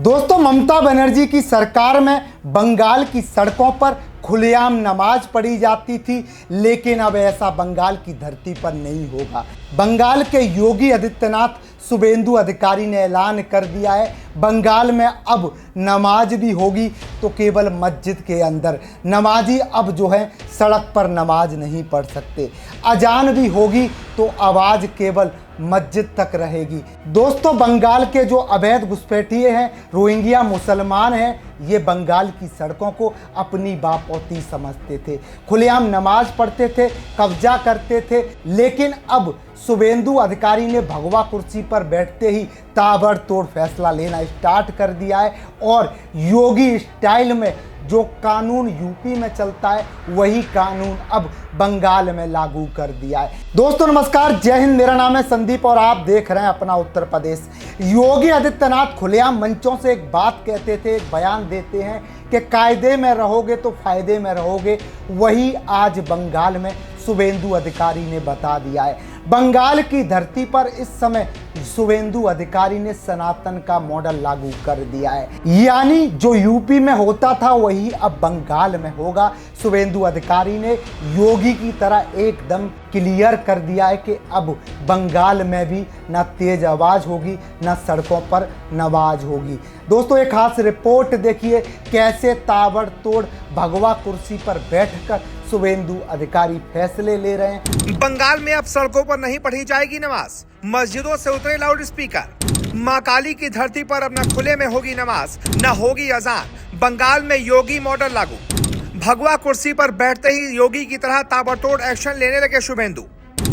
दोस्तों, ममता बनर्जी की सरकार में बंगाल की सड़कों पर खुलेआम नमाज पढ़ी जाती थी, लेकिन अब ऐसा बंगाल की धरती पर नहीं होगा। बंगाल के योगी आदित्यनाथ शुभेंदु अधिकारी ने ऐलान कर दिया है, बंगाल में अब नमाज भी होगी तो केवल मस्जिद के अंदर। नमाजी अब जो है सड़क पर नमाज नहीं पढ़ सकते। अजान भी होगी तो आवाज़ केवल मस्जिद तक रहेगी। दोस्तों, बंगाल के जो अवैध घुसपैठिए हैं, रोहिंग्या मुसलमान हैं, ये बंगाल की सड़कों को अपनी बापौती समझते थे, खुलेआम नमाज पढ़ते थे, कब्जा करते थे। लेकिन अब शुभेंदु अधिकारी ने भगवा कुर्सी पर बैठते ही ताबड़तोड़ फैसला लेना स्टार्ट कर दिया है और योगी स्टाइल में जो कानून यूपी में चलता है वही कानून अब बंगाल में लागू कर दिया है। दोस्तों नमस्कार, जय हिंद। मेरा नाम है संदीप और आप देख रहे हैं अपना उत्तर प्रदेश। योगी आदित्यनाथ खुलेआम मंचों से एक बात कहते थे, एक बयान देते हैं कि कायदे में रहोगे तो फायदे में रहोगे। वही आज बंगाल में शुभेंदु अधिकारी ने बता दिया है। बंगाल की धरती पर इस समय शुभेंदु अधिकारी ने सनातन का मॉडल लागू कर दिया है, यानी जो यूपी में होता था वही अब बंगाल में होगा। शुभेंदु अधिकारी ने योगी की तरह एकदम क्लियर कर दिया है कि अब बंगाल में भी ना तेज आवाज होगी, ना सड़कों पर नमाज होगी। दोस्तों, एक खास रिपोर्ट देखिए, कैसे ताबड़तोड़ भगवा कुर्सी पर बैठकर शुभेंदु अधिकारी फैसले ले रहे हैं। बंगाल में अब सड़कों पर नहीं पढ़ी जाएगी नमाज, मस्जिदों से उतरे लाउड स्पीकर। मां काली की धरती पर अब न खुले में होगी नमाज, न होगी अजान। बंगाल में योगी मॉडल लागू। भगवा कुर्सी पर बैठते ही योगी की तरह ताबड़तोड़ एक्शन लेने लगे शुभेंदु।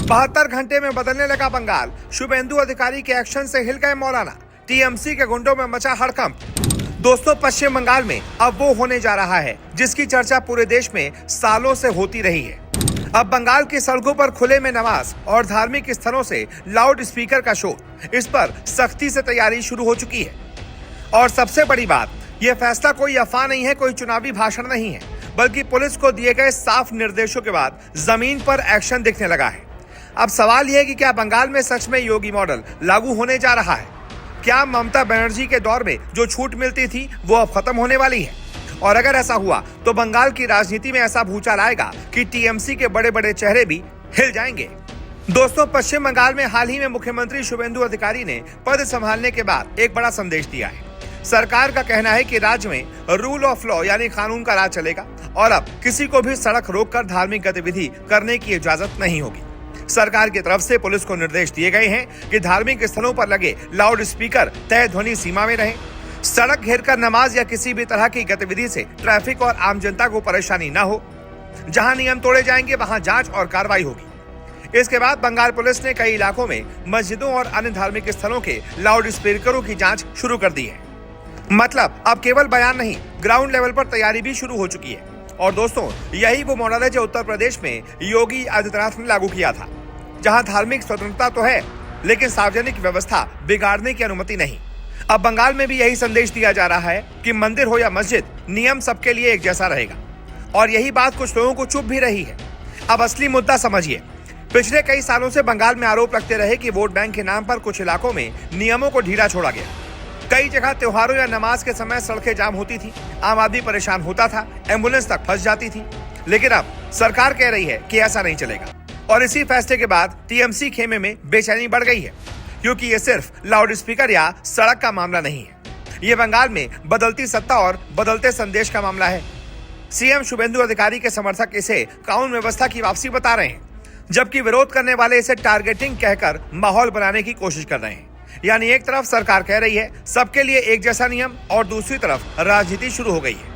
72 घंटे में बदलने लगा बंगाल। शुभेंदु अधिकारी के एक्शन से हिल गए मौलाना। टीएमसी के गुंडों में मचा हड़कंप। दोस्तों, पश्चिम बंगाल में अब वो होने जा रहा है जिसकी चर्चा पूरे देश में सालों से होती रही है। अब बंगाल की सड़कों पर खुले में नमाज और धार्मिक स्थलों से लाउड स्पीकर का शोर, इस पर सख्ती से तैयारी शुरू हो चुकी है। और सबसे बड़ी बात, यह फैसला कोई अफवाह नहीं है, कोई चुनावी भाषण नहीं है, बल्कि पुलिस को दिए गए साफ निर्देशों के बाद जमीन पर एक्शन दिखने लगा है। अब सवाल यह है कि क्या बंगाल में सच में योगी मॉडल लागू होने जा रहा है? क्या ममता बनर्जी के दौर में जो छूट मिलती थी वो अब खत्म होने वाली है? और अगर ऐसा हुआ तो बंगाल की राजनीति में ऐसा भूचाल आएगा कि टीएमसी के बड़े बड़े चेहरे भी हिल जाएंगे। दोस्तों, पश्चिम बंगाल में हाल ही में मुख्यमंत्री शुभेंदु अधिकारी ने पद संभालने के बाद एक बड़ा संदेश दिया है। सरकार का कहना है कि राज्य में रूल ऑफ लॉ यानी कानून का राज चलेगा और अब किसी को भी सड़क रोककर धार्मिक गतिविधि करने की इजाजत नहीं होगी। सरकार की तरफ से पुलिस को निर्देश दिए गए हैं कि धार्मिक स्थलों पर लगे लाउड स्पीकर तय ध्वनि सीमा में रहें। सड़क घेरकर नमाज या किसी भी तरह की गतिविधि से ट्रैफिक और आम जनता को परेशानी न हो। जहां नियम तोड़े जाएंगे वहां जांच और कार्रवाई होगी। इसके बाद बंगाल पुलिस ने कई इलाकों में मस्जिदों और अन्य धार्मिक स्थलों के लाउड स्पीकरों की जांच शुरू कर दी है। मतलब अब केवल बयान नहीं, ग्राउंड लेवल पर तैयारी भी शुरू हो चुकी है। और दोस्तों, यही वो मॉडल है जो उत्तर प्रदेश में योगी आदित्यनाथ ने लागू किया था, जहां धार्मिक स्वतंत्रता तो है लेकिन सार्वजनिक व्यवस्था बिगाड़ने की अनुमति नहीं। अब बंगाल में भी यही संदेश दिया जा रहा है कि मंदिर हो या मस्जिद, नियम सबके लिए एक जैसा रहेगा। और यही बात कुछ लोगों को चुभ भी रही है। अब असली मुद्दा समझिए। पिछले कई सालों से बंगाल में आरोप लगते रहे कि वोट बैंक के नाम पर कुछ इलाकों में नियमों को ढीला छोड़ा गया। कई जगह त्योहारों या नमाज के समय सड़कें जाम होती थी, आम आदमी परेशान होता था, एम्बुलेंस तक फंस जाती थी। लेकिन अब सरकार कह रही है कि ऐसा नहीं चलेगा। और इसी फैसले के बाद टीएमसी खेमे में बेचैनी बढ़ गई है, क्योंकि ये सिर्फ लाउड स्पीकर या सड़क का मामला नहीं है। ये बंगाल में बदलती सत्ता और बदलते संदेश का मामला है। सीएम शुभेंदु अधिकारी के समर्थक इसे कानून व्यवस्था की वापसी बता रहे हैं, जबकि विरोध करने वाले इसे टारगेटिंग कहकर माहौल बनाने की कोशिश कर रहे हैं। यानी एक तरफ सरकार कह रही है सबके लिए एक जैसा नियम, और दूसरी तरफ राजनीति शुरू हो गई है।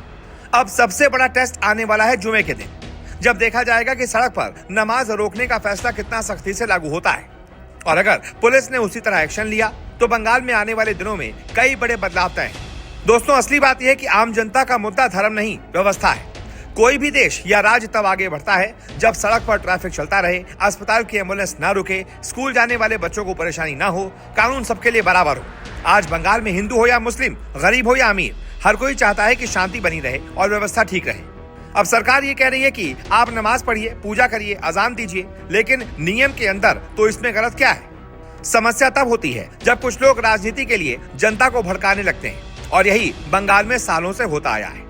अब सबसे बड़ा टेस्ट आने वाला है जुमे के दिन, जब देखा जाएगा कि सड़क पर नमाज रोकने का फैसला कितना सख्ती से लागू होता है। और अगर पुलिस ने उसी तरह एक्शन लिया तो बंगाल में आने वाले दिनों में कई बड़े बदलाव तय हैं। दोस्तों, असली बात यह है कि आम जनता का मुद्दा धर्म नहीं, व्यवस्था है। कोई भी देश या राज्य तब आगे बढ़ता है जब सड़क पर ट्रैफिक चलता रहे, अस्पताल की एम्बुलेंस ना रुके, स्कूल जाने वाले बच्चों को परेशानी ना हो, कानून सबके लिए बराबर हो। आज बंगाल में हिंदू हो या मुस्लिम, गरीब हो या अमीर, हर कोई चाहता है कि शांति बनी रहे और व्यवस्था ठीक रहे। अब सरकार ये कह रही है कि आप नमाज पढ़िए, पूजा करिए, अजान दीजिए, लेकिन नियम के अंदर, तो इसमें गलत क्या है? समस्या तब होती है जब कुछ लोग राजनीति के लिए जनता को भड़काने लगते हैं। और यही बंगाल में सालों से होता आया है।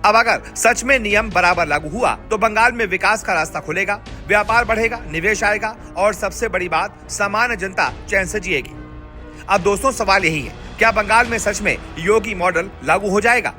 अब अगर सच में नियम बराबर लागू हुआ तो बंगाल में विकास का रास्ता खुलेगा, व्यापार बढ़ेगा, निवेश आएगा और सबसे बड़ी बात, सामान्य जनता चैन से जिएगी। अब दोस्तों, सवाल यही है, क्या बंगाल में सच में योगी मॉडल लागू हो जाएगा?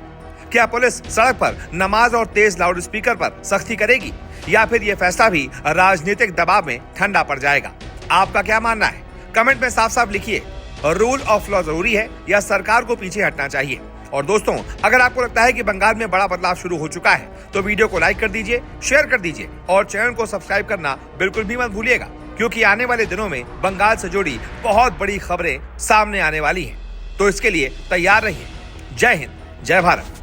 क्या पुलिस सड़क पर नमाज और तेज लाउड स्पीकर पर सख्ती करेगी, या फिर यह फैसला भी राजनीतिक दबाव में ठंडा पड़ जाएगा? आपका क्या मानना है? कमेंट में साफ साफ लिखिए। रूल ऑफ लॉ जरूरी है या सरकार को पीछे हटना चाहिए? और दोस्तों, अगर आपको लगता है कि बंगाल में बड़ा बदलाव शुरू हो चुका है तो वीडियो को लाइक कर दीजिए, शेयर कर दीजिए और चैनल को सब्सक्राइब करना बिल्कुल भी मत भूलिएगा, क्योंकि आने वाले दिनों में बंगाल से जुड़ी बहुत बड़ी खबरें सामने आने वाली हैं। तो इसके लिए तैयार रहिए। जय हिंद, जय भारत।